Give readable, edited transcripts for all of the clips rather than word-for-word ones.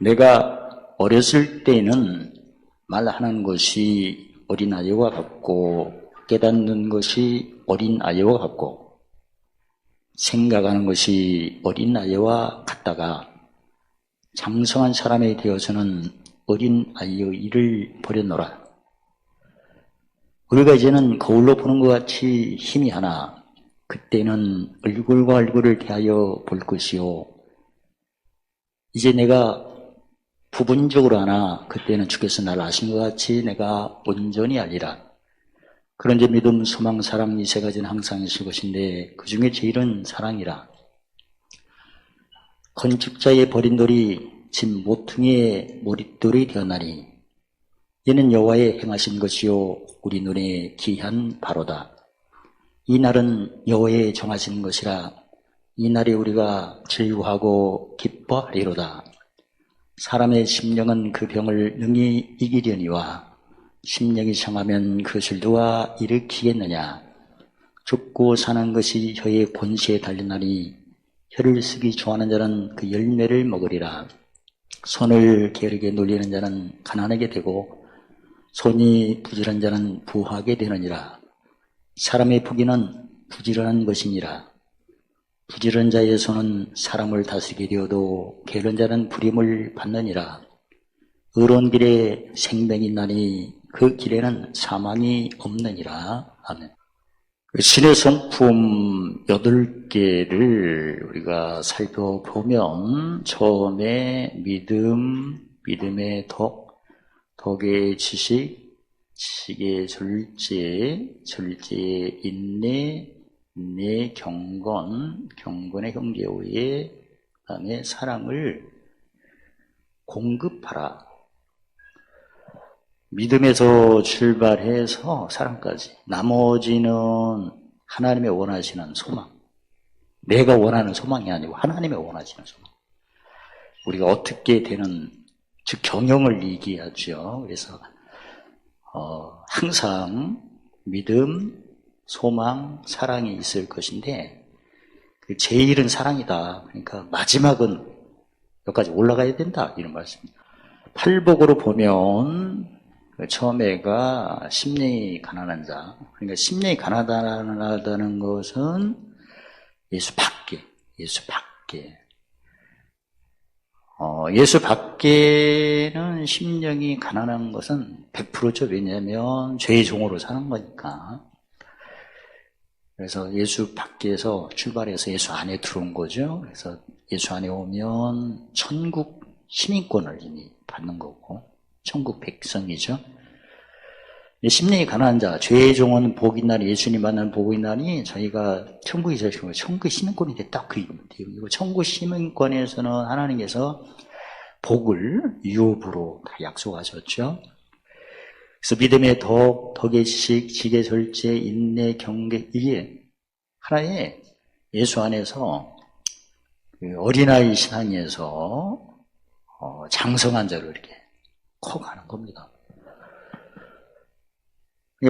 내가 어렸을 때는 말하는 것이 어린아이와 같고 깨닫는 것이 어린아이와 같고 생각하는 것이 어린아이와 같다가 장성한 사람이 되어서는 어린아이의 일을 버렸노라. 우리가 이제는 거울로 보는 것 같이 힘이 하나 그때는 얼굴과 얼굴을 대하여 볼 것이요 이제 내가 부분적으로 하나 그때는 주께서 나를 아신 것 같이 내가 온전히 알리라. 그런 데 믿음, 소망, 사랑 이 세 가지는 항상 있을 것인데 그 중에 제일은 사랑이라. 건축자의 버린 돌이 집 모퉁이의 머릿돌이 되었나니 이는 여호와의 행하신 것이요 우리 눈에 기이한 바로다. 이 날은 여호와의 정하신 것이라 이 날에 우리가 즐거워하고 기뻐하리로다. 사람의 심령은 그 병을 능히 이기려니와 심령이 정하면 그것을 누가 일으키겠느냐. 죽고 사는 것이 혀의 권세에 달렸나니 혀를 쓰기 좋아하는 자는 그 열매를 먹으리라. 손을 게으르게 놀리는 자는 가난하게 되고 손이 부지런한 자는 부하게 되느니라. 사람의 부귀는 부지런한 것이니라. 부지런한 자의 손은 사람을 다스리게 되어도 게으른 자는 부림을 받느니라. 의로운 길에 생명이 있나니 그 길에는 사망이 없느니라. 아멘. 신의 성품 8개를 우리가 살펴보면 처음에 믿음, 믿음의 덕, 덕의 지식, 지식의 절제, 절제의 인내, 인내의 경건, 경건의 형제오해, 그 다음에 사랑을 공급하라. 믿음에서 출발해서 사랑까지. 나머지는 하나님의 원하시는 소망. 내가 원하는 소망이 아니고 하나님의 원하시는 소망. 우리가 어떻게 되는, 즉 경영을 얘기하죠. 그래서 항상 믿음, 소망, 사랑이 있을 것인데 그 제일은 사랑이다. 그러니까 마지막은 여기까지 올라가야 된다. 이런 말씀입니다. 팔복으로 보면 처음에가 심령이 가난한 자. 그러니까 심령이 가난하다는 것은 예수 밖에. 예수 밖에는 심령이 가난한 것은 100%죠. 왜냐하면 죄의 종으로 사는 거니까. 그래서 예수 밖에서 출발해서 예수 안에 들어온 거죠. 그래서 예수 안에 오면 천국 시민권을 이미 받는 거고 천국 백성이죠. 심령이 가난한 자, 죄의 종은 복이 나니 예수님 만나는 복이 나니 저희가 천국에 있으시고 천국 시민권이 됐다. 그 얘기입니다. 천국 시민권에서는 하나님께서 복을 유업으로 다 약속하셨죠. 그래서 믿음의 덕, 덕의 지식, 지계 절제, 인내, 경계 이게 하나의 예수 안에서 어린아이 신앙에서 장성한 자로 이렇게 커가는 겁니다.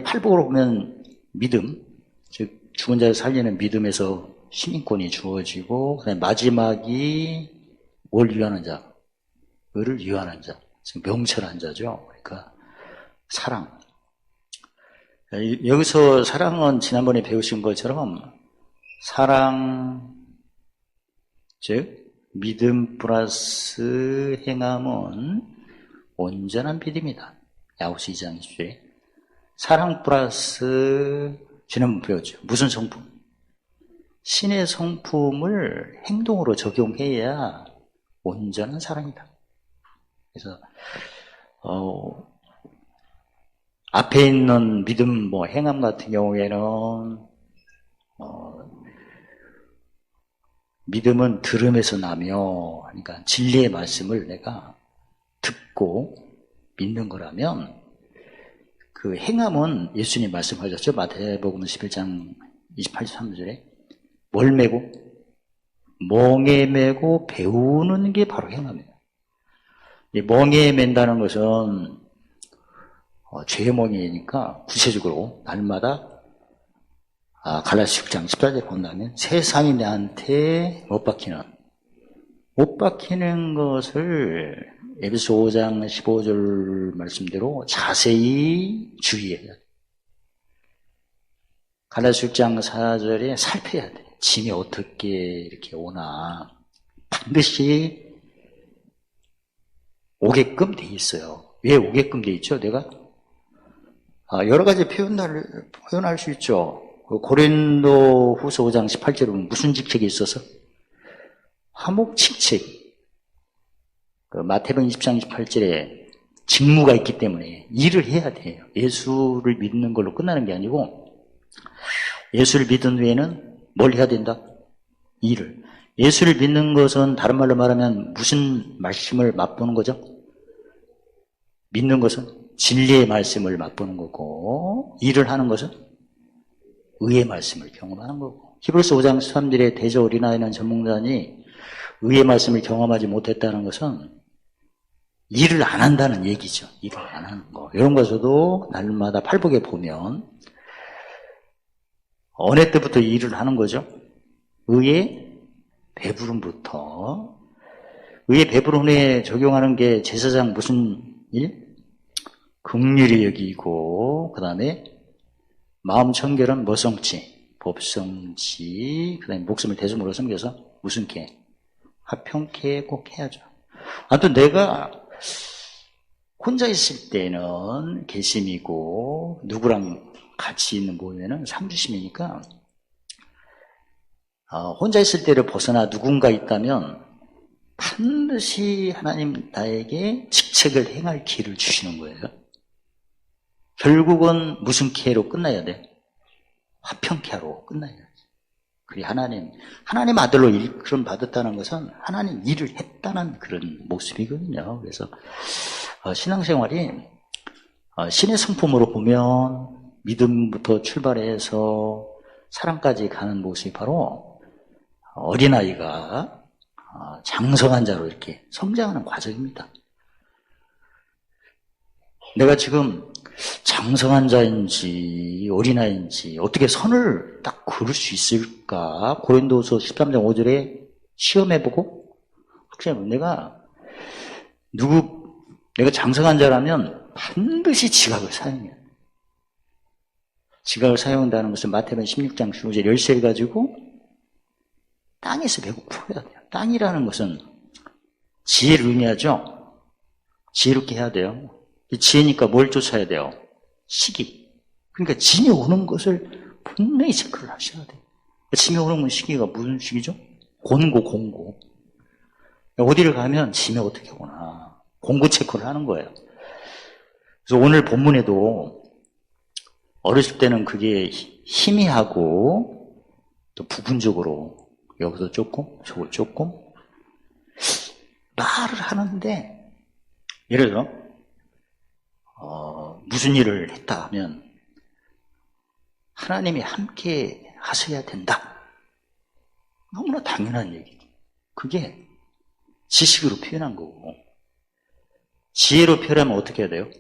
팔복으로 보면 믿음, 즉 죽은 자를 살리는 믿음에서 시민권이 주어지고 그다음에 마지막이 뭘 위하는 자, 의를 위하는 자, 즉 명철한 자죠. 그러니까 사랑. 여기서 사랑은 지난번에 배우신 것처럼 사랑, 즉 믿음 플러스 행함은 온전한 믿음이다. 야고보서 2장 20절에 사랑 플러스 지난번 배웠죠. 무슨 성품? 신의 성품을 행동으로 적용해야 온전한 사랑이다. 그래서 앞에 있는 믿음, 행함 같은 경우에는 믿음은 들음에서 나며, 그러니까 진리의 말씀을 내가 듣고 믿는 거라면 그 행함은 예수님 말씀하셨죠. 마태복음 11장 28-30절에 뭘 메고? 멍에 메고 배우는 게 바로 행함이에요. 이 멍에 맨다는 것은 죄의 멍에니까 구체적으로 날마다 갈라디아 6장 14절에 본다면 세상이 내한테 못 박히는 것을 에베소 5장 15절 말씀대로 자세히 주의해야 돼. 갈라디아서 6장 4절에 살펴야 돼. 짐이 어떻게 이렇게 오나 반드시 오게끔 돼 있어요. 왜 오게끔 돼 있죠? 내가 여러 가지 표현할 수 있죠. 고린도 후서 5장 18절에 보면 무슨 직책이 있어서? 화목 직책. 마태복음 20장 28절에 직무가 있기 때문에 일을 해야 돼요. 예수를 믿는 걸로 끝나는 게 아니고 예수를 믿은 후에는 뭘 해야 된다? 일을. 예수를 믿는 것은 다른 말로 말하면 무슨 말씀을 맛보는 거죠? 믿는 것은 진리의 말씀을 맛보는 거고, 일을 하는 것은 의의 말씀을 경험하는 거고. 히브리서 5장 3절에 대저 어린아이는 전문가니 의의 말씀을 경험하지 못했다는 것은 일을 안 한다는 얘기죠. 일을 안 하는 거. 이런 것에서도 날마다 팔복에 보면 어느 때부터 일을 하는 거죠? 의의 배부름부터. 의의 배부름에 적용하는 게 제사장 무슨 일? 긍휼히 여기고, 그 다음에 마음 청결은 뭐 성취? 법성취. 그 다음에 목숨을 대중으로 섬겨서 무슨 개? 화평케 꼭 해야죠. 아무튼 내가 혼자 있을 때는 개심이고 누구랑 같이 있는 모임에는 삼주심이니까 혼자 있을 때를 벗어나 누군가 있다면 반드시 하나님 나에게 직책을 행할 기회를 주시는 거예요. 결국은 무슨 기회로 끝나야 돼? 화평케로 끝나야 돼. 그게 하나님 아들로 일컬음 받았다는 것은 하나님 일을 했다는 그런 모습이거든요. 그래서 신앙생활이 신의 성품으로 보면 믿음부터 출발해서 사랑까지 가는 모습이 바로 어린아이가 장성한 자로 이렇게 성장하는 과정입니다. 내가 지금 장성한 자인지 어린아이인지 어떻게 선을 딱 그을 수 있을까? 고린도서 13장 5절에 시험해보고 내가 장성한 자라면 반드시 지각을 사용해야 돼. 지각을 사용한다는 것은 마태복음 16장 15절 열쇠를 가지고 땅에서 배고파야 돼요. 땅이라는 것은 지혜를 의미하죠. 지혜롭게 해야 돼요. 지혜니까 뭘 쫓아야 돼요? 시기. 그러니까 짐이 오는 것을 분명히 체크를 하셔야 돼요. 짐이 오는 건 시기가 무슨 시기죠? 공고. 어디를 가면 짐이 어떻게 오나 공고 체크를 하는 거예요. 그래서 오늘 본문에도 어렸을 때는 그게 희미하고 또 부분적으로 여기서 조금 저거 조금 말을 하는데 예를 들어 무슨 일을 했다 하면 하나님이 함께 하셔야 된다. 너무나 당연한 얘기죠. 그게 지식으로 표현한 거고 지혜로 표현하면 어떻게 해야 돼요?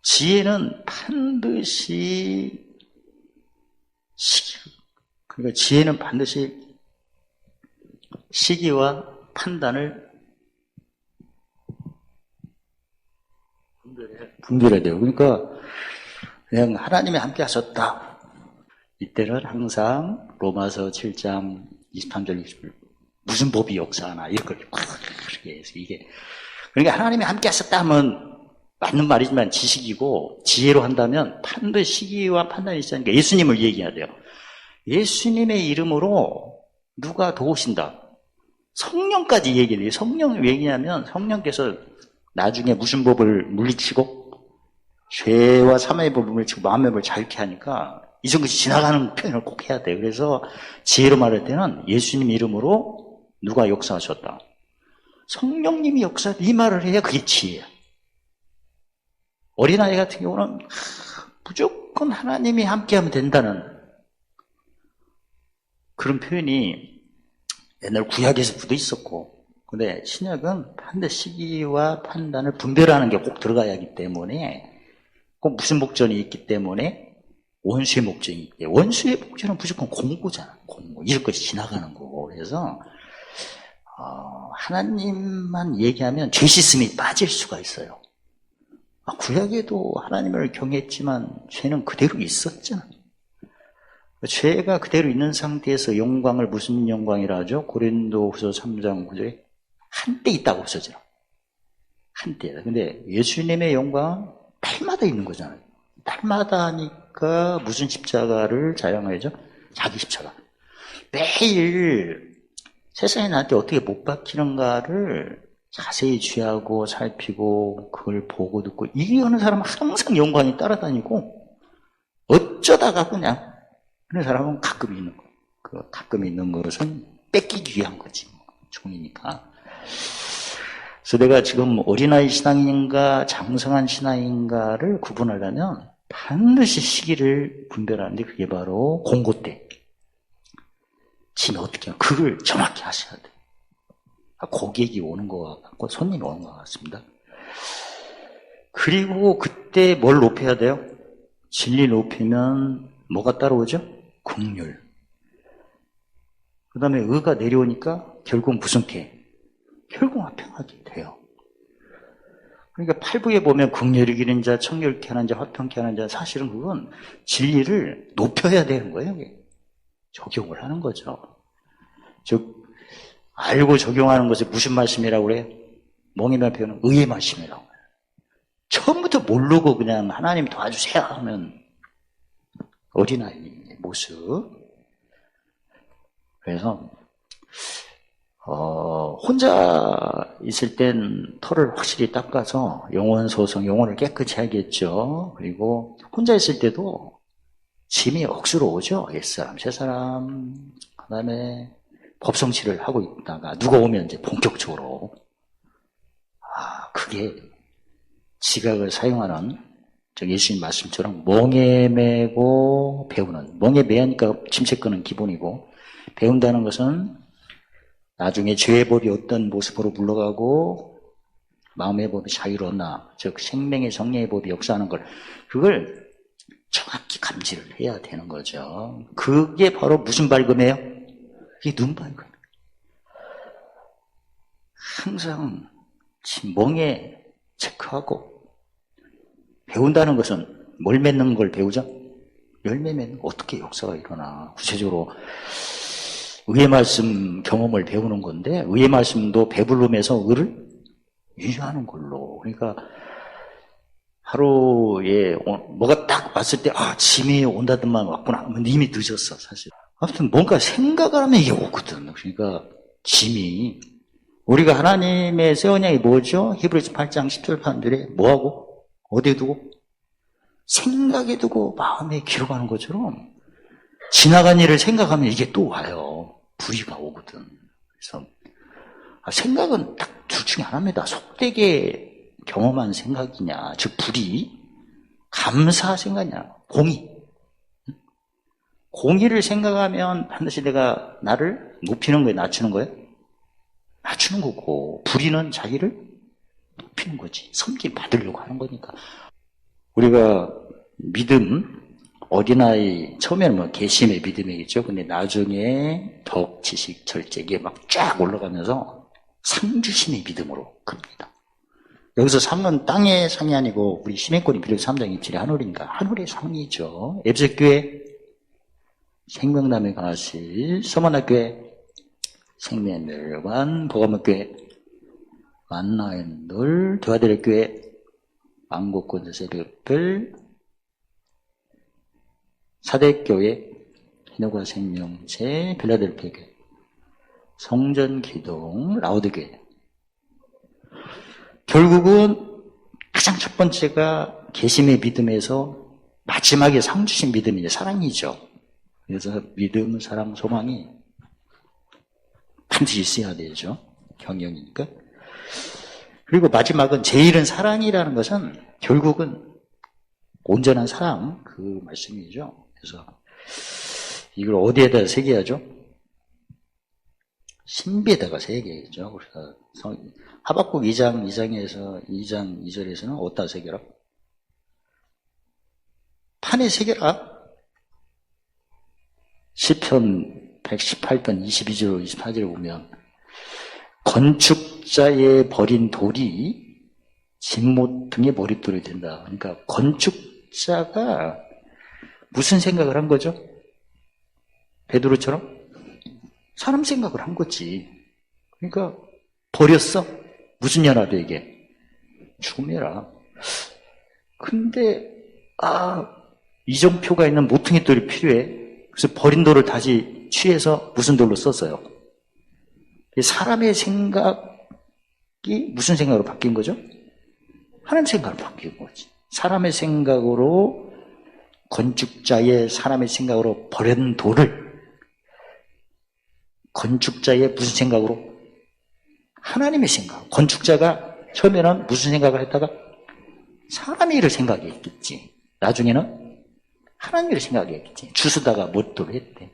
지혜는 반드시 그러니까 지혜는 반드시 시기와 판단을 분별해야 돼요. 그러니까 그냥 하나님이 함께 하셨다. 이때는 항상 로마서 7장 23절 20절 무슨 법이 역사하나 이런 걸 그렇게 해서 이게 그러니까 하나님이 함께 하셨다 하면 맞는 말이지만 지식이고 지혜로 한다면 반드시 시기와 판단이 있으니까 예수님을 얘기해야 돼요. 예수님의 이름으로 누가 도우신다. 성령까지 얘기해요. 성령을 왜 얘기하면 성령께서 나중에 무슨 법을 물리치고 죄와 사망의 법을 물리치고 마음의 법을 자유케 하니까 이전 것이 지나가는 표현을 꼭 해야 돼요. 그래서 지혜로 말할 때는 예수님 이름으로 누가 역사하셨다. 성령님이 이 말을 해야 그게 지혜야. 어린아이 같은 경우는 무조건 하나님이 함께하면 된다는 그런 표현이 옛날 구약에서도 있었고 근데 신약은 반드시 시기와 판단을 분별하는 게 꼭 들어가야 하기 때문에 꼭 무슨 목적이 있기 때문에 원수의 목적이 있기 때문에 원수의 목적은 무조건 공고잖아. 공고. 이럴 것이 지나가는 거고 그래서 하나님만 얘기하면 죄 씻음이 빠질 수가 있어요. 구약에도 하나님을 경외했지만 죄는 그대로 있었잖아. 죄가 그대로 있는 상태에서 영광을 무슨 영광이라 하죠? 고린도후서 3장 9절에 한때 있다고 없어져. 한때다. 근데 예수님의 영광은 날마다 있는 거잖아요. 날마다 하니까 무슨 십자가를 자랑하죠? 자기 십자가. 매일 세상에 나한테 어떻게 못 박히는가를 자세히 취하고 살피고 그걸 보고 듣고 이게 어느 사람은 항상 영광이 따라다니고 어쩌다가 그냥 어느 사람은 가끔 있는 거. 그 가끔 있는 것은 뺏기기 위한 거지. 종이니까. 그래서 내가 지금 어린아이 신앙인가 장성한 신앙인가를 구분하려면 반드시 시기를 분별하는데 그게 바로 공고 때. 지금 어떻게 해요? 그걸 정확히 하셔야 돼요. 고객이 오는 것 같고 손님이 오는 것 같습니다. 그리고 그때 뭘 높여야 돼요? 진리 높이면 뭐가 따라오죠? 긍휼. 그 다음에 의가 내려오니까 결국 무슨 게? 결국 화평하게 돼요. 그러니까 팔부에 보면 긍휼히 기는 자, 청결케 하는 자, 화평케 하는 자, 사실은 그건 진리를 높여야 되는 거예요. 적용을 하는 거죠. 즉 알고 적용하는 것이 무슨 말씀이라고 그래요? 멍에만 배우는 의의 말씀이라고 해요. 처음부터 모르고 그냥 하나님 도와주세요 하면 어린아이의 모습. 그래서 혼자 있을 땐 털을 확실히 닦아서 영혼 소성, 영혼을 깨끗이 하겠죠. 그리고 혼자 있을 때도 짐이 억수로 오죠. 옛사람, 새사람, 그 다음에 법성치를 하고 있다가 누가 오면 이제 본격적으로 그게 지각을 사용하는 예수님 말씀처럼 멍에 매고 배우는, 멍에 매하니까 침체 끄는 기본이고 배운다는 것은 나중에 죄의 법이 어떤 모습으로 물러가고 마음의 법이 자유로웠나, 즉 생명의 성령의 법이 역사하는 걸, 그걸 정확히 감지를 해야 되는 거죠. 그게 바로 무슨 발금이에요? 그게 눈 발금. 항상 멍에 체크하고 배운다는 것은 뭘 맺는 걸 배우죠? 열매 맺는 거. 어떻게 역사가 일어나. 구체적으로 의의 말씀 경험을 배우는 건데 의의 말씀도 배불름에서 의를 유지하는 걸로. 그러니까 하루에 뭐가 딱 왔을 때 짐이 온다더만 왔구나. 이미 늦었어 사실. 아무튼 뭔가 생각을 하면 이게 오거든. 그러니까 짐이, 우리가 하나님의 새 언약이 뭐죠? 히브리서 8장 10절 판들에 뭐하고? 어디에 두고? 생각에 두고 마음에 기록하는 것처럼 지나간 일을 생각하면 이게 또 와요. 불의가 오거든. 그래서 생각은 딱 둘 중에 하나입니다. 속되게 경험한 생각이냐, 즉 불의, 감사 생각이냐, 공의. 공의를 생각하면 반드시 내가 나를 높이는 거예요, 낮추는 거예요? 낮추는 거고, 불의는 자기를 높이는 거지. 섬김 받으려고 하는 거니까. 우리가 믿음, 어린아이, 처음에는 개심의 믿음이겠죠. 근데 나중에 덕, 지식, 절제, 이게 막 쫙 올라가면서 상주심의 믿음으로 큽니다. 여기서 상은 땅의 상이 아니고 우리 시민권이 비록 3장 27의 하늘인가? 하늘의 상이죠. 에베소교회 생명남의 강화실, 서머나교회 생명멸관, 보감교회 만나인돌, 대화대력교회 망국권자 새벽별, 사대교회 희노가 생명체, 빌라델피아교회, 성전기동, 라우드교회. 결국은 가장 첫 번째가 개심의 믿음에서 마지막에 상주신 믿음이 사랑이죠. 그래서 믿음, 사랑, 소망이 반드시 있어야 되죠. 경영이니까. 그리고 마지막은 제일은 사랑이라는 것은 결국은 온전한 사랑, 그 말씀이죠. 그래서 이걸 어디에다 새겨야죠? 신비에다가 새겨야죠. 그래서 하박국 2장 2장 2절에서는 어디다 새겨라? 판에 새겨라. 시편 118편 22절 24절에 보면 건축자의 버린 돌이 진모퉁이의 머릿돌이 된다. 그러니까 건축자가 무슨 생각을 한 거죠? 베드로처럼? 사람 생각을 한 거지. 그러니까 버렸어. 무슨 연합에게? 죽음이라. 근데 이정표가 있는 모퉁이 돌이 필요해. 그래서 버린 돌을 다시 취해서 무슨 돌로 썼어요? 사람의 생각이 무슨 생각으로 바뀐 거죠? 하나님 생각으로 바뀐 거지. 사람의 생각으로, 건축자의 사람의 생각으로 버린 돌을 건축자의 무슨 생각으로? 하나님의 생각. 건축자가 처음에는 무슨 생각을 했다가 사람의 일을 생각했겠지. 나중에는 하나님의 일을 생각했겠지. 주스다가 못돌을 했대.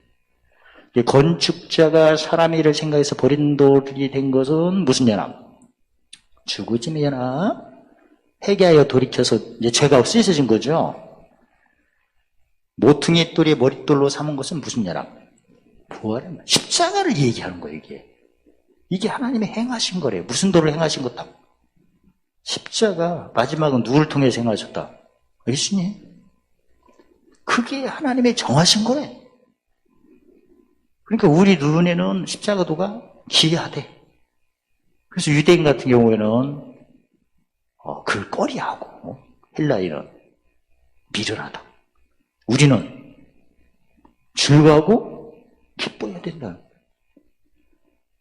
건축자가 사람의 일을 생각해서 버린 돌이 된 것은 무슨 연합? 죽어짐의 연합. 회개하여 돌이켜서 이제 죄가 씻어진 거죠. 모퉁이 돌이 머릿돌로 삼은 것은 무슨 연합? 부활의 십자가를 얘기하는 거예요, 이게. 이게 하나님의 행하신 거래. 무슨 도를 행하신 거다? 십자가. 마지막은 누구를 통해서 행하셨다? 예수님. 그게 하나님의 정하신 거래. 그러니까 우리 눈에는 십자가도가 기이하대. 그래서 유대인 같은 경우에는 그걸 꺼리하고, 헬라인은 미련하다. 우리는 즐거워하고 기뻐해야 된다.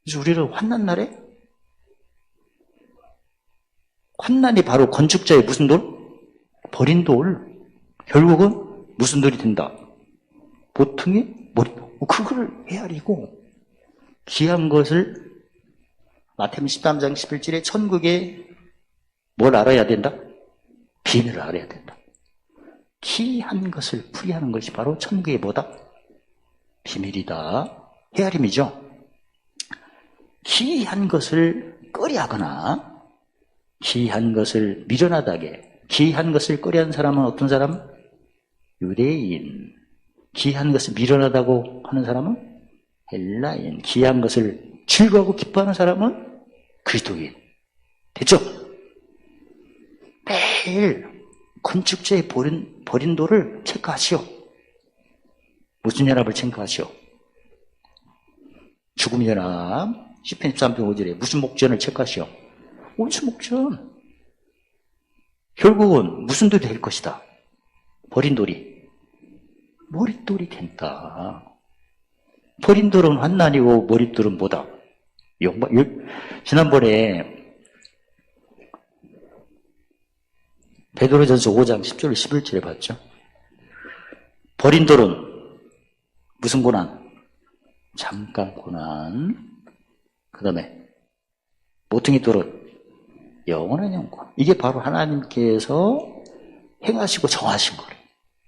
그래서 우리는 환난 날에, 환난이 바로 건축자의 무슨 돌? 버린 돌. 결국은 무슨 돌이 된다? 모퉁이 머릿돌. 그거를 헤아리고 귀한 것을 마태복음 13장 11절에 천국에 뭘 알아야 된다? 비밀을 알아야 된다. 귀한 것을 풀이하는 것이 바로 천국의 뭐다? 비밀이다. 헤아림이죠. 귀한 것을 꺼리하거나 귀한 것을 미련하다게, 귀한 것을 꺼리한 사람은 어떤 사람? 유대인. 귀한 것을 미련하다고 하는 사람은 헬라인. 귀한 것을 즐거워하고 기뻐하는 사람은 그리스도인. 됐죠? 매일 건축자의 버린 돌을 체크하시오. 무슨 연합을 체크하시오? 죽음의 연합. 시편 13편 5절에 무슨 목전을 체크하시오? 원수 목전. 결국은 무슨 돌이 될 것이다? 버린 돌이 머릿돌이 된다. 버린 돌은 환난이고 머릿돌은 뭐다? 지난번에 베드로전서 5장 10절 11절에 봤죠? 버린 돌은 무슨 고난? 잠깐 고난. 그 다음에 모퉁이 돌은 영원한 영광. 이게 바로 하나님께서 행하시고 정하신 거래요.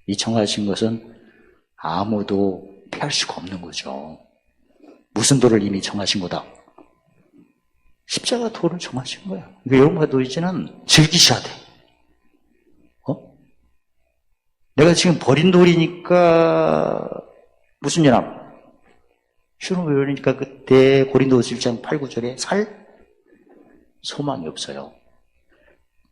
이 정하신 것은 아무도 피할 수가 없는 거죠. 무슨 도를 이미 정하신 거다? 십자가 도를 정하신 거야. 그러니까 여러분과 도이지는 즐기셔야 돼. 내가 지금 버린 돌이니까 무슨 연합? 주로 그러니까 그때 고린도후서 1장 8, 9절에 살 소망이 없어요.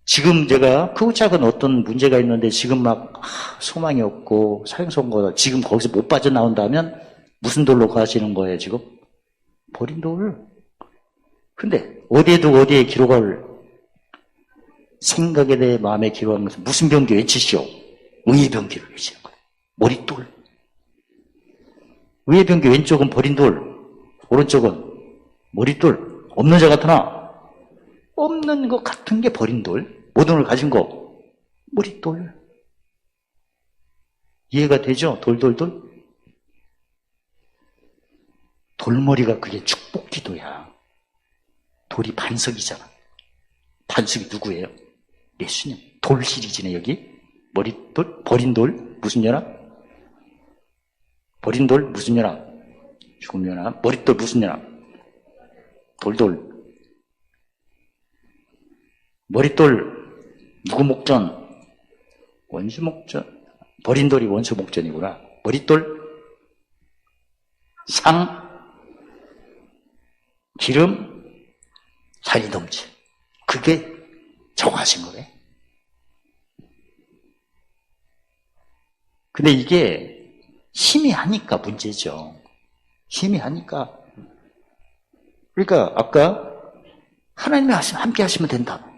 지금 제가 크고 작은 어떤 문제가 있는데 지금 막 소망이 없고 사형선고다. 지금 거기서 못 빠져나온다면 무슨 돌로 가시는 거예요, 지금? 버린 돌. 근데 어디에 기록할 생각에 대해 마음에 기록하는 것은 무슨 병기 외치시오? 의의 병기를 외치는 거예요. 머릿돌. 의의 병기 왼쪽은 버린 돌, 오른쪽은 머릿돌. 없는 자 같으나 없는 것 같은 게 버린 돌. 모든 걸 가진 거 머릿돌. 이해가 되죠? 돌돌돌. 돌머리가 그게 축복기도야. 돌이 반석이잖아. 반석이 누구예요? 예수님. 돌 시리즈네 여기. 머릿돌, 버린 돌, 무슨 연합? 버린 돌, 무슨 연합? 죽음 연합. 머릿돌, 무슨 연합? 돌돌. 머릿돌, 누구 목전? 원수 목전. 버린 돌이 원수 목전이구나. 머릿돌, 상, 기름, 관이 넘치. 그게 정하신 거래. 근데 이게 힘이 하니까 문제죠. 힘이 하니까. 그러니까 아까 하나님이 함께 하시면 된다.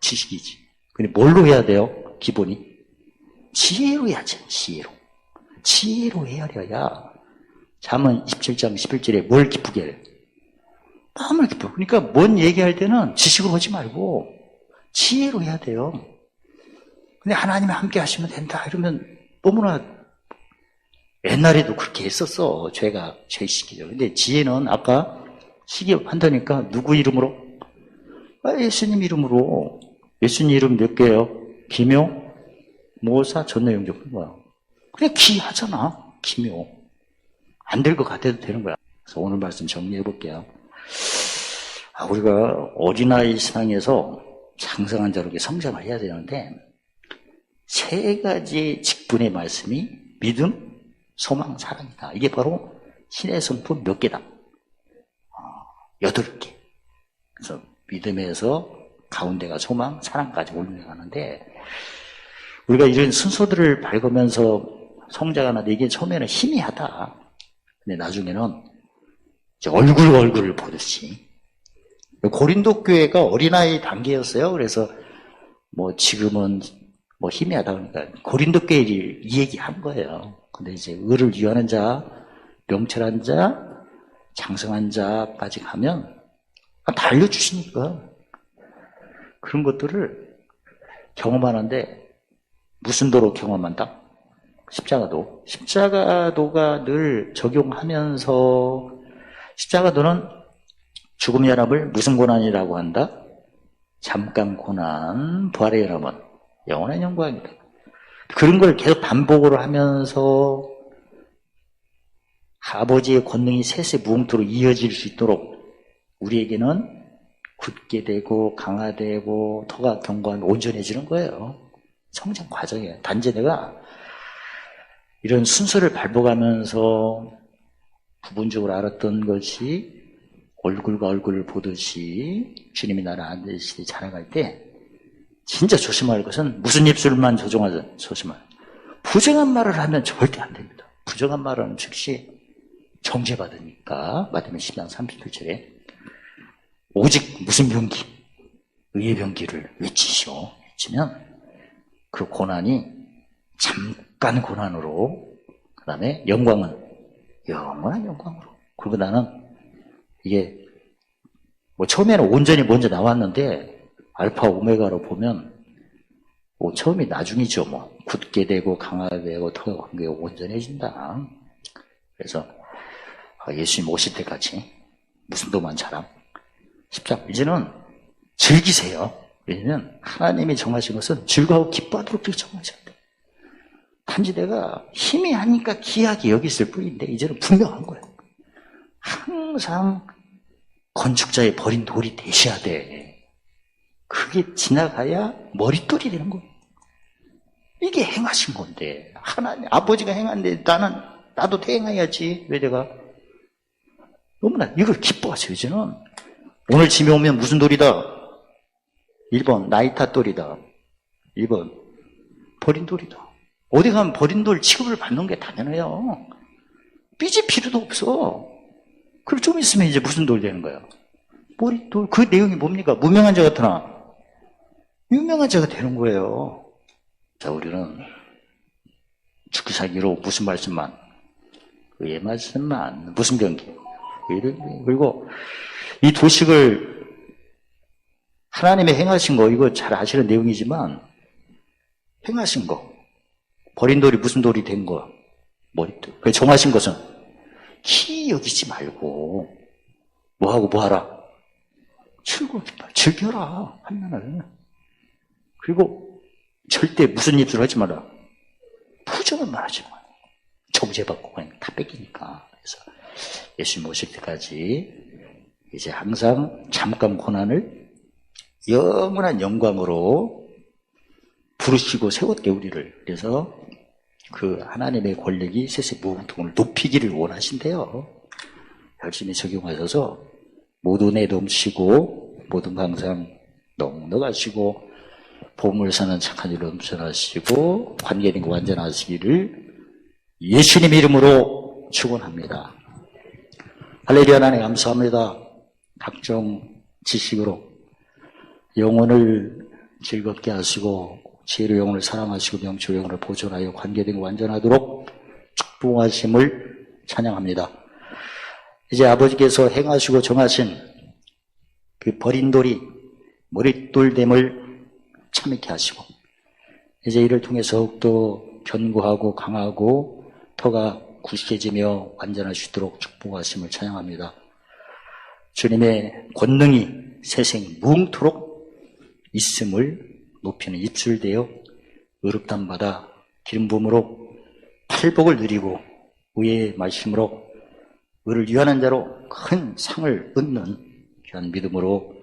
지식이지. 근데 뭘로 해야 돼요? 기본이? 지혜로 해야지. 지혜로. 지혜로 헤아려야 잠언 27장 11절에 뭘 기쁘게 해요? 마음을 기뻐. 그러니까 뭔 얘기할 때는 지식으로 하지 말고 지혜로 해야 돼요. 근데 하나님이 함께 하시면 된다. 이러면 너무나 옛날에도 그렇게 했었어. 죄식이죠. 근데 지혜는 아까 시기한다니까 누구 이름으로? 예수님 이름으로. 예수님 이름 몇 개예요? 기묘, 모사, 전노영적. 뭐야? 그냥 기하잖아. 기묘. 안 될 것 같아도 되는 거야. 그래서 오늘 말씀 정리해 볼게요. 우리가 어린아이 신앙에서 장성한 자로 성장을 해야 되는데, 세 가지 직분의 말씀이 믿음, 소망, 사랑이다. 이게 바로 신의 성품 몇 개다? 8개. 그래서 믿음에서 가운데가 소망, 사랑까지 올라가는데, 우리가 이런 순서들을 밟으면서 성장하는데 이게 처음에는 희미하다. 근데 나중에는 이제 얼굴을 보듯이. 고린도 교회가 어린아이 단계였어요. 그래서 뭐 지금은 뭐 희미하다 그러니까 고린도 교회 이 얘기 한 거예요. 근데 이제 의를 위하는 자, 명철한 자, 장성한 자까지 가면 다 알려주시니까 그런 것들을 경험하는데 무슨 도로 경험한다? 십자가도. 십자가도가 늘 적용하면서 십자가도는 죽음의 연합을 무슨 고난이라고 한다? 잠깐 고난, 부활의 연합은 영원한 영광이다. 그런 걸 계속 반복을 하면서 아버지의 권능이 셋의 무궁토로 이어질 수 있도록 우리에게는 굳게 되고 강화되고 터가 견고하면 온전해지는 거예요. 성장 과정이에요. 단지 내가 이런 순서를 밟아가면서 부분적으로 알았던 것이 얼굴과 얼굴을 보듯이 주님이 나를 안되시되 자라갈 때 진짜 조심할 것은 무슨 입술만 조심할. 부정한 말을 하면 절대 안 됩니다. 부정한 말은 즉시 정죄받으니까 마태복음 10장 38절에 오직 무슨 병기? 의의 병기를 외치면 그 고난이 잠깐 고난으로 그 다음에 영광은 영원한 영광으로. 그리고 나는 이게 뭐 처음에는 온전히 먼저 나왔는데 알파 오메가로 보면 뭐 처음이 나중이죠. 뭐 굳게 되고 강하게 되고 더 온전해진다. 그래서 예수님 오실 때까지 무슨 도만 자랑 십자가 이제는 즐기세요. 왜냐면 하나님이 정하신 것은 즐거워 기뻐하도록 정하셨대. 단지 내가 힘이 하니까 기하게 여겼을 뿐인데 이제는 분명한 거예요. 항상 건축자의 버린 돌이 되셔야 돼. 그게 지나가야 머릿돌이 되는 거예요. 이게 행하신 건데 하나님 아버지가 행한데 나도 행해야지. 왜 내가 너무나 이걸 기뻐하세요. 이제는 오늘 집에 오면 무슨 돌이다? 1번 나이타 돌이다. 2번 버린 돌이다. 어디 가면 버린 돌 취급을 받는 게 당연해요. 삐질 필요도 없어. 그리고 좀 있으면 이제 무슨 돌 되는 거야? 머릿돌. 그 내용이 뭡니까? 무명한 자가 나타나 유명한 자가 되는 거예요. 자, 우리는 죽기 살기로 무슨 말씀만? 의의 말씀만. 무슨 경기? 그리고 이 도식을 하나님의 행하신 거, 이거 잘 아시는 내용이지만 행하신 거, 버린 돌이 무슨 돌이 된 거, 머릿돌. 그 정하신 것은 키 여기지 말고 뭐하고 뭐하라? 즐겨라 하면은. 그리고 절대 무슨 입술 하지 마라. 부정은 말하지 마. 정죄받고 그냥 다 뺏기니까. 그래서 예수님 오실 때까지 이제 항상 잠깐 고난을 영원한 영광으로 부르시고 세웠대 우리를. 그래서 그 하나님의 권력이 셋의 무궁통을 높이기를 원하신대요. 열심히 적용하셔서 모두 내dom치고 모든 항상 넉넉하시고 보물사는 착한 일로 넘쳐나시고 관계된 거 완전하시기를 예수님 이름으로 축원합니다. 할렐루야. 하나님 감사합니다. 각종 지식으로 영혼을 즐겁게 하시고 지혜로 영혼을 사랑하시고 명철로 영혼을 보존하여 관계된 거 완전하도록 축복하심을 찬양합니다. 이제 아버지께서 행하시고 정하신 그 버린 돌이 머릿돌됨을 참있게 하시고 이제 이를 통해서 더욱더 견고하고 강하고 터가 굳세지며 완전하시도록 축복하심을 찬양합니다. 주님의 권능이 세생 무궁토록 있음을 높이는 입술되어 의롭담 받아 기름 부음으로 팔복을 누리고 의의 말씀으로 의를 위하는 자로 큰 상을 얻는 귀한 믿음으로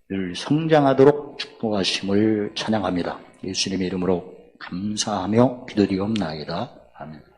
늘 성장하도록 축복하심을 찬양합니다. 예수님의 이름으로 감사하며 기도드리옵나이다. 아멘.